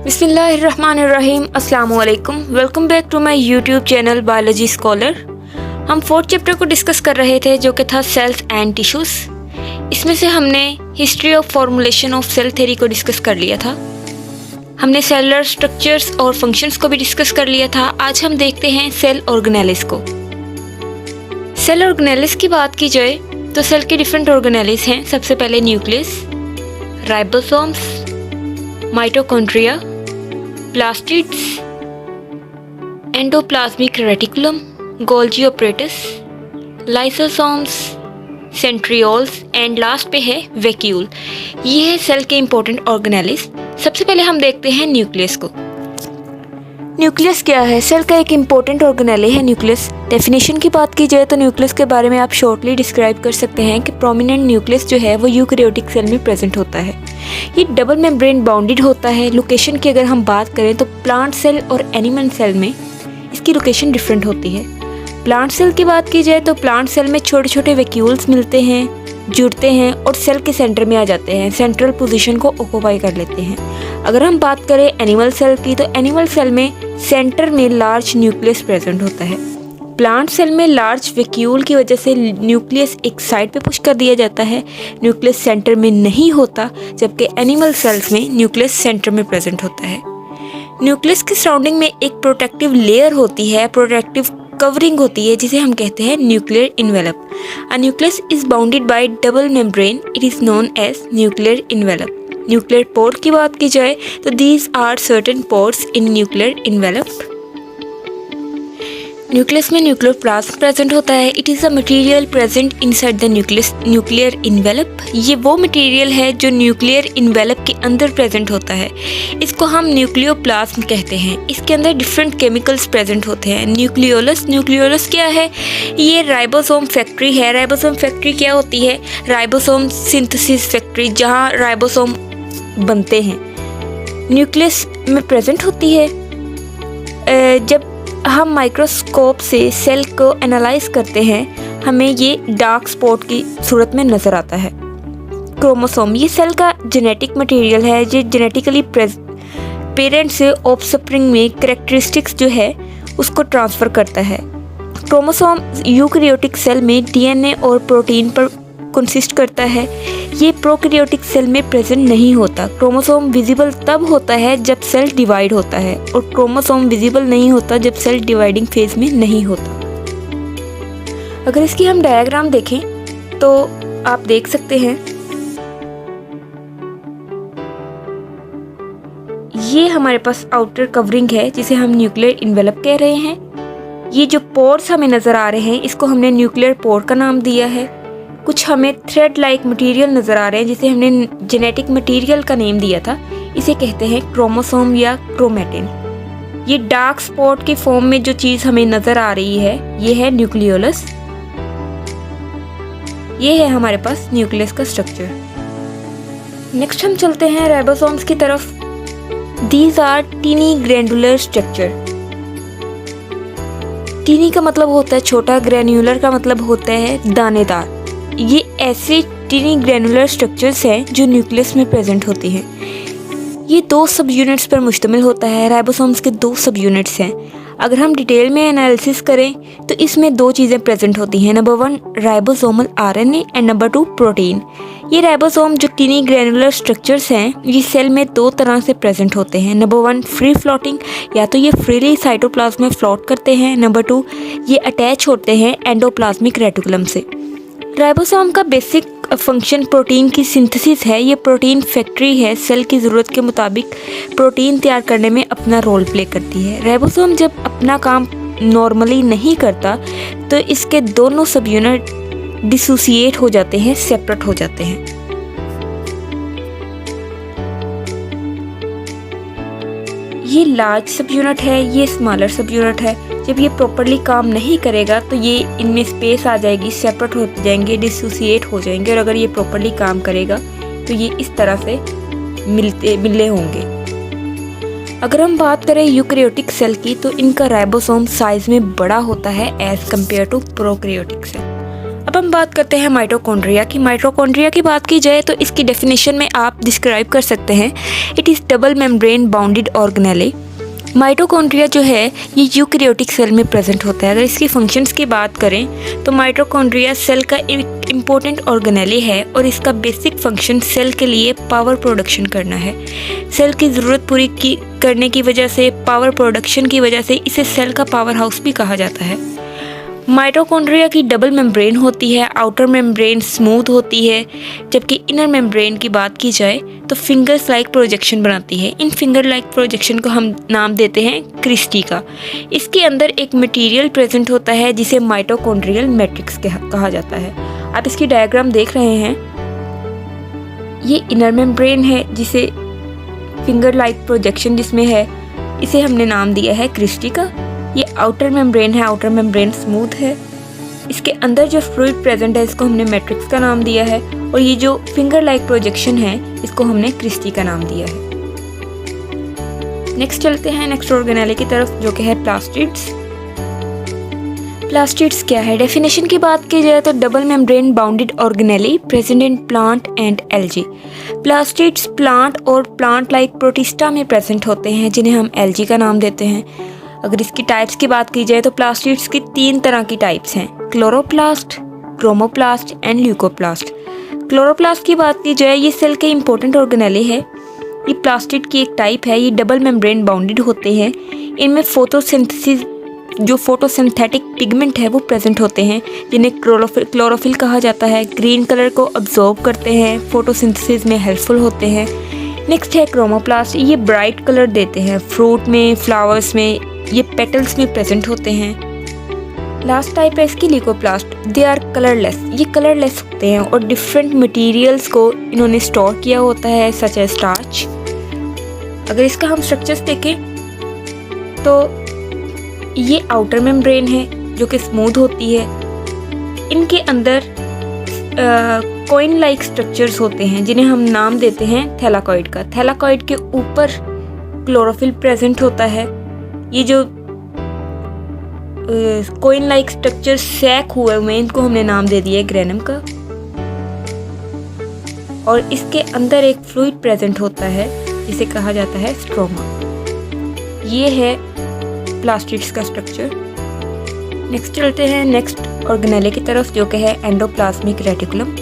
बिस्मिल्लाहिर्रहमानिर्रहीम, अस्सलाम वालेकुम। Welcome back to my YouTube channel biology scholar. हम 4th चैप्टर को डिस्कस कर रहे थे जो कि था सेल्स एंड टिश्यूज़। इसमें से हमने history of formulation of cell theory को डिस्कस कर लिया था। हमने सेलुलर स्ट्रक्चर्स और फंक्शंस को भी डिस्कस कर लिया था। आज हम देखते हैं सेल ऑर्गेनेलिस को। सेल ऑर्गेनेलिस की बात की जाए तो सेल के डिफरेंट ऑर्गेनेलिस हैं। सबसे पहले nucleus, ribosomes, mitochondria, plastids, endoplasmic reticulum, Golgi apparatus, lysosomes, centrioles and last पे है वैक्यूल। ये है सेल के इंपॉर्टेंट ऑर्गेनेलिस। सबसे पहले हम देखते हैं न्यूक्लियस को। न्यूक्लियस क्या है? सेल का एक इम्पोर्टेंट ऑर्गेनेले है न्यूक्लियस। डेफिनेशन की बात की जाए तो न्यूक्लियस के बारे में आप शॉर्टली डिस्क्राइब कर सकते हैं कि प्रोमिनेंट न्यूक्लियस जो है वो यूकैरियोटिक सेल में प्रेजेंट होता है। ये डबल मेम्ब्रेन बाउंडेड होता है। लोकेशन की अगर हम बात करें तो प्लांट सेल और एनिमल सेल में इसकी लोकेशन डिफरेंट होती है। प्लांट सेल की बात की जाए तो प्लांट सेल में छोटे छोटे वैक्यूल्स मिलते हैं, जुड़ते हैं और सेल के सेंटर में आ जाते हैं, सेंट्रल पोजीशन को ऑक्यूपाई कर लेते हैं। अगर हम बात करें एनिमल सेल की तो एनिमल सेल में सेंटर में लार्ज न्यूक्लियस प्रेजेंट होता है। प्लांट सेल में लार्ज वैक्यूल की वजह से न्यूक्लियस एक साइड पे पुश कर दिया जाता है, न्यूक्लियस सेंटर में नहीं होता, जबकि एनिमल सेल्स में न्यूक्लियस सेंटर में प्रेजेंट होता है। न्यूक्लियस की सराउंडिंग में एक प्रोटेक्टिव लेयर होती है, प्रोटेक्टिव कवरिंग होती है, जिसे हम कहते हैं nuclear envelope. A nucleus is bounded by double membrane, it is known as nuclear envelope. Nuclear pore की बात की जाए तो these are certain pores in nuclear envelope. Nucleus में न्यूक्लियोप्लाज्म प्रेजेंट होता है। It is a material present inside the nuclear envelope. ये वो मटेरियल है जो न्यूक्लियर इन्वेलप के अंदर प्रेजेंट होता है। इसको हम न्यूक्लियोप्लाज्म कहते हैं। इसके अंदर डिफरेंट केमिकल्स प्रेजेंट होते हैं। न्यूक्लियोलस क्या है? ये राइबोसोम फैक्ट्री है। राइबोसोम फैक्ट्री क्या होती है? राइबोसोम सिंथेसिस फैक्ट्री, जहाँ राइबोसोम बनते हैं, न्यूक्लियस में प्रेजेंट होती है। जब हम माइक्रोस्कोप से सेल को एनालाइज करते हैं हमें ये डार्क स्पॉट की सूरत में नज़र आता है। क्रोमोसोम ये सेल का जेनेटिक मटेरियल है जो जेनेटिकली पेरेंट से ऑफस्प्रिंग में कैरेक्टरिस्टिक्स जो है उसको ट्रांसफ़र करता है। क्रोमोसोम यूकैरियोटिक सेल में डीएनए और प्रोटीन पर कंसिस्ट करता है। ये प्रोकैरियोटिक सेल में प्रेजेंट नहीं होता। क्रोमोसोम विजिबल तब होता है जब सेल डिवाइड होता है और क्रोमोसोम विजिबल नहीं होता जब सेल डिवाइडिंग फेज में नहीं होता। अगर इसकी हम डायग्राम देखें तो आप देख सकते हैं ये हमारे पास आउटर कवरिंग है जिसे हम न्यूक्लियर इन्वेलप कह रहे हैं। ये जो पोर्स हमें नज़र आ रहे हैं इसको हमने न्यूक्लियर पोर का नाम दिया है। कुछ हमें थ्रेड लाइक मटेरियल नज़र आ रहे हैं जिसे हमने जेनेटिक मटेरियल का नेम दिया था, इसे कहते हैं क्रोमोसोम या क्रोमेटिन। ये डार्क स्पॉट के फॉर्म में जो चीज़ हमें नज़र आ रही है ये है न्यूक्लियोलस। ये है हमारे पास न्यूक्लियस का स्ट्रक्चर। नेक्स्ट हम चलते हैं राइबोसोम्स की तरफ। These are tiny granular structure. Tiny का मतलब होता है छोटा, ग्रैन्युलर का मतलब होता है दानेदार। ये ऐसे टीनी ग्रैनुलर स्ट्रक्चर्स हैं जो न्यूक्लियस में प्रेजेंट होती हैं। ये 2 सब यूनिट्स पर मुश्तमिल होता है। राइबोसोम्स के 2 सब यूनिट्स हैं। अगर हम डिटेल में एनालिसिस करें तो इसमें 2 चीज़ें प्रेजेंट होती हैं। Number 1 ribosomal RNA and number 2 protein. ये राइबोसोम जो टीनी ग्रैनुलर स्ट्रक्चर्स हैं ये सेल में 2 तरह से प्रेजेंट होते हैं। नंबर 1 फ्री फ्लोटिंग, या तो ये फ्रीली साइटोप्लाज्म में फ्लोट करते हैं। नंबर 2 ये अटैच होते हैं एंडोप्लाज्मिक रेटिकुलम से। राइबोसोम का बेसिक फंक्शन प्रोटीन की सिंथेसिस है। ये प्रोटीन फैक्ट्री है, सेल की ज़रूरत के मुताबिक प्रोटीन तैयार करने में अपना रोल प्ले करती है। राइबोसोम जब अपना काम नॉर्मली नहीं करता तो इसके दोनों सब यूनिट डिसोसिएट हो जाते हैं, सेपरेट हो जाते हैं। ये लार्ज सब यूनिट है, ये स्मॉलर सब यूनिट है। जब ये प्रॉपरली काम नहीं करेगा तो ये इनमें स्पेस आ जाएगी, सेपरेट हो जाएंगे, डिसोसिएट हो जाएंगे। और अगर ये प्रॉपरली काम करेगा तो ये इस तरह से मिले होंगे। अगर हम बात करें यूकैरियोटिक सेल की तो इनका राइबोसोम साइज में बड़ा होता है as compare to prokaryotic cell. अब हम बात करते हैं माइटोकॉन्ड्रिया की। माइटोकॉन्ड्रिया की बात की जाए तो इसकी डेफिनेशन में आप डिस्क्राइब कर सकते हैं, it is double membrane bounded organelle. Mitochondria जो है ये यूकैरियोटिक सेल में प्रेजेंट होता है। अगर इसकी फंक्शंस की बात करें तो माइटोकॉन्ड्रिया सेल का एक इम्पोर्टेंट ऑर्गेनेले है और इसका बेसिक फंक्शन सेल के लिए पावर प्रोडक्शन करना है। सेल की ज़रूरत पूरी करने की वजह से, पावर प्रोडक्शन की वजह से इसे सेल का पावर हाउस भी कहा जाता है। माइटोकॉन्ड्रिया की डबल मेम्ब्रेन होती है, आउटर मेम्ब्रेन स्मूथ होती है, जबकि इनर मेम्ब्रेन की बात की जाए तो फिंगर्स लाइक प्रोजेक्शन बनाती है। इन फिंगर लाइक प्रोजेक्शन को हम नाम देते हैं क्रिस्टी का। इसके अंदर एक मटेरियल प्रेजेंट होता है जिसे माइटोकॉन्ड्रियल मैट्रिक्स कहा जाता है। आप इसकी डायग्राम देख रहे हैं, ये इनर मेम्ब्रेन है जिसे फिंगर लाइक प्रोजेक्शन जिसमें है, इसे हमने नाम दिया है क्रिस्टी का। ये आउटर मेम्ब्रेन है, आउटर मेम्ब्रेन स्मूथ है। इसके अंदर जो फ्लूइड प्रेजेंट है इसको हमने मैट्रिक्स का नाम दिया है, और ये जो फिंगर लाइक प्रोजेक्शन है इसको हमने क्रिस्टी का नाम दिया है। नेक्स्ट चलते हैं नेक्स्ट ऑर्गेनेले की तरफ, जो कि है प्लास्टिड्स। प्लास्टिड्स क्या है? डेफिनेशन की बात की जाए तो double membrane bounded organelle present in plant and algae. Plastids plant और प्लांट लाइक प्रोटिस्टा में प्रेजेंट होते हैं, जिन्हें हम एल्गी का नाम देते हैं। अगर इसकी टाइप्स की बात की जाए तो प्लास्टिड्स की 3 तरह की टाइप्स हैं, chloroplast, chromoplast and leucoplast. Chloroplast की बात की जाए ये सेल के इंपॉर्टेंट ऑर्गेनेले है। ये प्लास्टिड की एक टाइप है, ये डबल मेम्ब्रेन बाउंडेड होते हैं। इनमें फोटोसिंथेसिस जो फोटोसिंथेटिक पिगमेंट है वो प्रेजेंट होते हैं, जिन्हें क्लोरोफिल कहा जाता है। ग्रीन कलर को अब्जॉर्ब करते हैं, फोटोसिंथेसिस में हेल्पफुल होते हैं। नेक्स्ट है क्रोमोप्लास्ट, ये ब्राइट कलर देते हैं, फ्रूट में, फ्लावर्स में, ये पेटल्स में प्रेजेंट होते हैं। लास्ट टाइप है इसकी ल्यूकोप्लास्ट, दे आर कलरलेस, ये कलरलेस होते हैं और डिफरेंट मटेरियल्स को इन्होंने स्टोर किया होता है, सच एज स्टार्च। अगर इसका हम स्ट्रक्चर्स देखें तो ये आउटर मेम्ब्रेन है जो कि स्मूथ होती है। इनके अंदर कॉइन लाइक स्ट्रक्चर्स होते हैं जिन्हें हम नाम देते हैं थैलाकॉइड का। थैलाकॉइड के ऊपर क्लोरोफिल प्रेजेंट होता है। ये जो कॉइन लाइक स्ट्रक्चर सैक हुए हुए इनको हमने नाम दे दिया ग्रेनम का। और इसके अंदर एक फ्लूइड प्रेजेंट होता है जिसे कहा जाता है स्ट्रोमा। ये है प्लास्टिड्स का स्ट्रक्चर। नेक्स्ट चलते हैं नेक्स्ट ऑर्गेनेले की तरफ, जो कि है endoplasmic reticulum.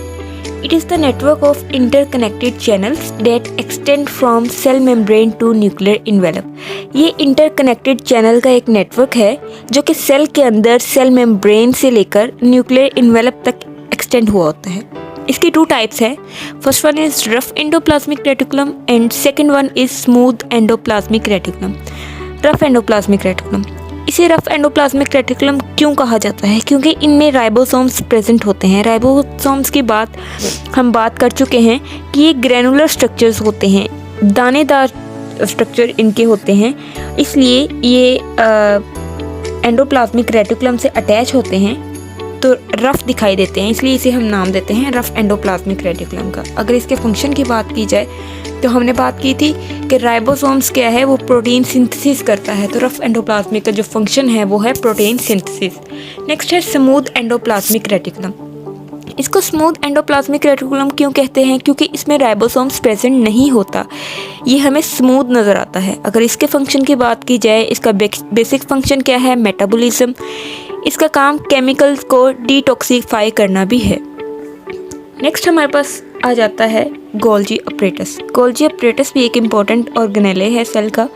It is the network of interconnected channels that extend from cell membrane to nuclear envelope. ये interconnected channel का एक नेटवर्क है जो कि सेल के अंदर सेल मेम्ब्रेन से लेकर न्यूक्लियर इन्वेलप तक एक्सटेंड हुआ होता है। इसकी 2 टाइप्स हैं। First one is rough endoplasmic reticulum and second one is smooth endoplasmic reticulum. Rough endoplasmic reticulum, इसे रफ एंडोप्लाज्मिक रेटिकुलम क्यों कहा जाता है? क्योंकि इनमें राइबोसोम्स प्रेजेंट होते हैं। राइबोसोम्स की बात हम बात कर चुके हैं कि ये ग्रैनुलर स्ट्रक्चर्स होते हैं, दानेदार स्ट्रक्चर इनके होते हैं, इसलिए ये एंडोप्लाज्मिक रेटिकुलम से अटैच होते हैं तो रफ दिखाई देते हैं, इसलिए इसे हम नाम देते हैं रफ एंडोप्लाज्मिक रेटिकुलम का। अगर इसके फंक्शन की बात की जाए तो हमने बात की थी कि राइबोसोम्स क्या है, वो प्रोटीन सिंथेसिस करता है, तो रफ एंडोप्लाज्मिक का जो फंक्शन है वो है प्रोटीन सिंथेसिस। नेक्स्ट है स्मूथ एंडोप्लाज्मिक रेटिकुलम। इसको स्मूथ एंडोप्लाज्मिक रेटिकुलम क्यों कहते हैं? क्योंकि इसमें राइबोसोम्स प्रेजेंट नहीं होता, ये हमें स्मूथ नज़र आता है। अगर इसके फंक्शन की बात की जाए, इसका बेसिक फंक्शन क्या है? मेटाबॉलिज्म। इसका काम केमिकल्स को डिटॉक्सिफाई करना भी है। नेक्स्ट हमारे पास आ जाता है गोल्जी अपरेटस। गोल्जी अपरेटस भी एक इम्पॉर्टेंट ऑर्गेनेले है सेल का।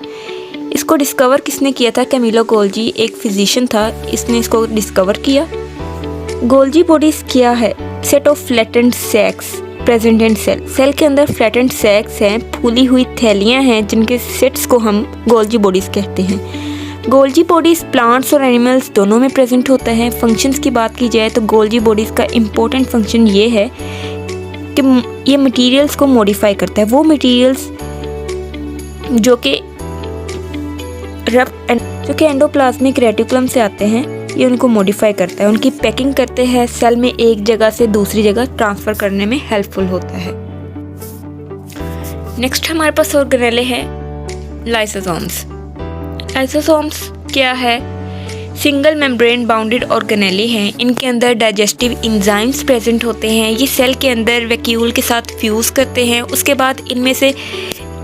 इसको डिस्कवर किसने किया था? कैमिलो गोल्जी एक फिजिशियन था, इसने इसको डिस्कवर किया। गोल्जी बॉडीज क्या है? Set of flattened sacs present in cell. Cell के अंदर फ्लैटेंड सैक्स हैं, फूली हुई थैलियाँ हैं, जिनके सेट्स को हम गोल्जी बॉडीज कहते हैं। गोल्जी बॉडीज प्लांट्स और एनिमल्स दोनों में प्रेजेंट होता है। फंक्शंस की बात की जाए तो गोल्जी बॉडीज का इम्पोर्टेंट फंक्शन ये है कि ये मटेरियल्स को मॉडिफाई करता है। वो मटेरियल्स जो कि एंडोप्लाज्मिक रेटिकुलम से आते हैं, ये उनको मॉडिफाई करता है, उनकी पैकिंग करते हैं, सेल में एक जगह से दूसरी जगह ट्रांसफ़र करने में हेल्पफुल होता है। नेक्स्ट हमारे पास ऑर्गेनेले है लाइसोसोम्स। लाइसोसोम्स क्या है? सिंगल मेम्ब्रेन बाउंडेड ऑर्गेनेली हैं। इनके अंदर डाइजेस्टिव इंजाइम्स प्रेजेंट होते हैं। ये सेल के अंदर वैक्यूल के साथ फ्यूज़ करते हैं। उसके बाद इनमें से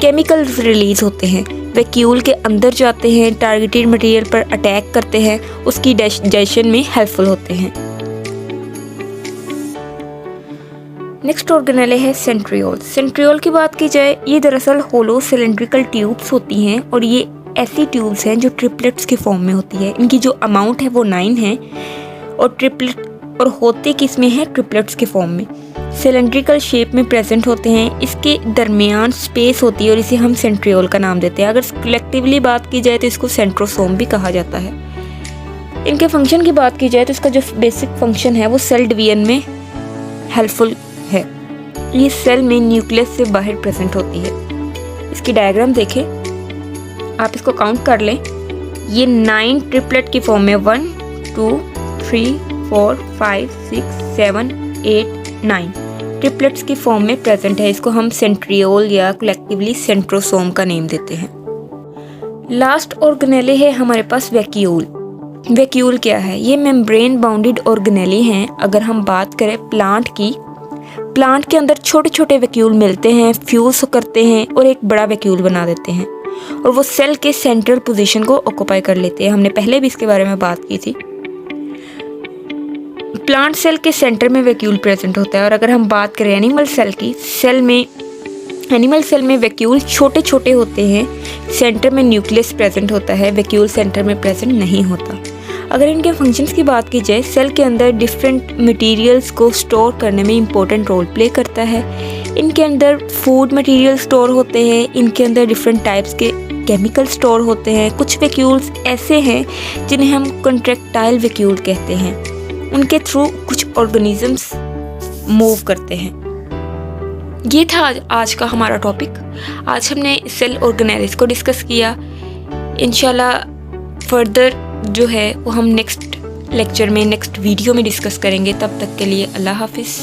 केमिकल्स रिलीज़ होते हैं, वैक्यूल के अंदर जाते हैं, टारगेटेड मटेरियल पर अटैक करते हैं, उसकी डाइजेशन में हेल्पफुल होते हैं। नेक्स्ट ऑर्गेनेले है सेंट्रियोल। सेंट्रियोल की बात की जाए, ये दरअसल होलो सिलेंड्रिकल ट्यूब्स होती हैं और ये ऐसी ट्यूब्स हैं जो ट्रिपलेट्स के फॉर्म में होती है। इनकी जो अमाउंट है वो 9 है और ट्रिपलेट और होते किस में है, ट्रिपलेट्स के फॉर्म में। सिलेंड्रिकल शेप में प्रेजेंट होते हैं। इसके दरमियान स्पेस होती है और इसे हम सेंट्रियोल का नाम देते हैं। अगर कलेक्टिवली बात की जाए तो इसको सेंट्रोसोम भी कहा जाता है। इनके फंक्शन की बात की जाए तो इसका जो बेसिक फंक्शन है वो सेल डिवीजन में हेल्पफुल है। ये सेल में न्यूक्लियस से बाहर प्रेजेंट होती है। इसकी डायग्राम देखें, आप इसको काउंट कर लें। ये 9 ट्रिपलेट की फॉर्म में 1 2 3 4 5 6 7 8 9 ट्रिपलेट्स की फॉर्म में प्रेजेंट है। इसको हम सेंट्रियोल या कलेक्टिवली सेंट्रोसोम का नेम देते हैं। लास्ट ऑर्गेनेले है हमारे पास वैक्यूल। वैक्यूल क्या है? ये मेम्ब्रेन बाउंडेड ऑर्गेनेले हैं। अगर हम बात करें प्लांट की, प्लांट के अंदर छोटे छोटे वैक्यूल मिलते हैं, फ्यूज करते हैं और एक बड़ा वैक्यूल बना देते हैं और वो सेल के सेंट्रल पोजीशन को ऑक्यूपाई कर लेते हैं। हमने पहले भी इसके बारे में बात की थी। प्लांट सेल के सेंटर में वैक्यूल प्रेजेंट होता है और अगर हम बात करें एनिमल सेल की, एनिमल सेल में वैक्यूल छोटे छोटे होते हैं। सेंटर में न्यूक्लियस प्रेजेंट होता है, वैक्यूल सेंटर में प्रेजेंट नहीं होता। अगर इनके फंक्शंस की बात की जाए, सेल के अंदर डिफरेंट मटेरियल्स को स्टोर करने में इम्पोर्टेंट रोल प्ले करता है। इनके अंदर फूड मटेरियल स्टोर होते हैं। इनके अंदर डिफरेंट टाइप्स के केमिकल स्टोर होते हैं। कुछ वैक्यूल्स ऐसे हैं जिन्हें हम कॉन्ट्रैक्टाइल वैक्यूल कहते हैं। उनके थ्रू कुछ ऑर्गेनिजम्स मूव करते हैं। ये था आज का हमारा टॉपिक। आज हमने सेल ऑर्गेनेल्स को डिस्कस किया। इंशाल्लाह फर्दर जो है वो हम नेक्स्ट लेक्चर में, नेक्स्ट वीडियो में डिस्कस करेंगे। तब तक के लिए अल्लाह हाफिज़।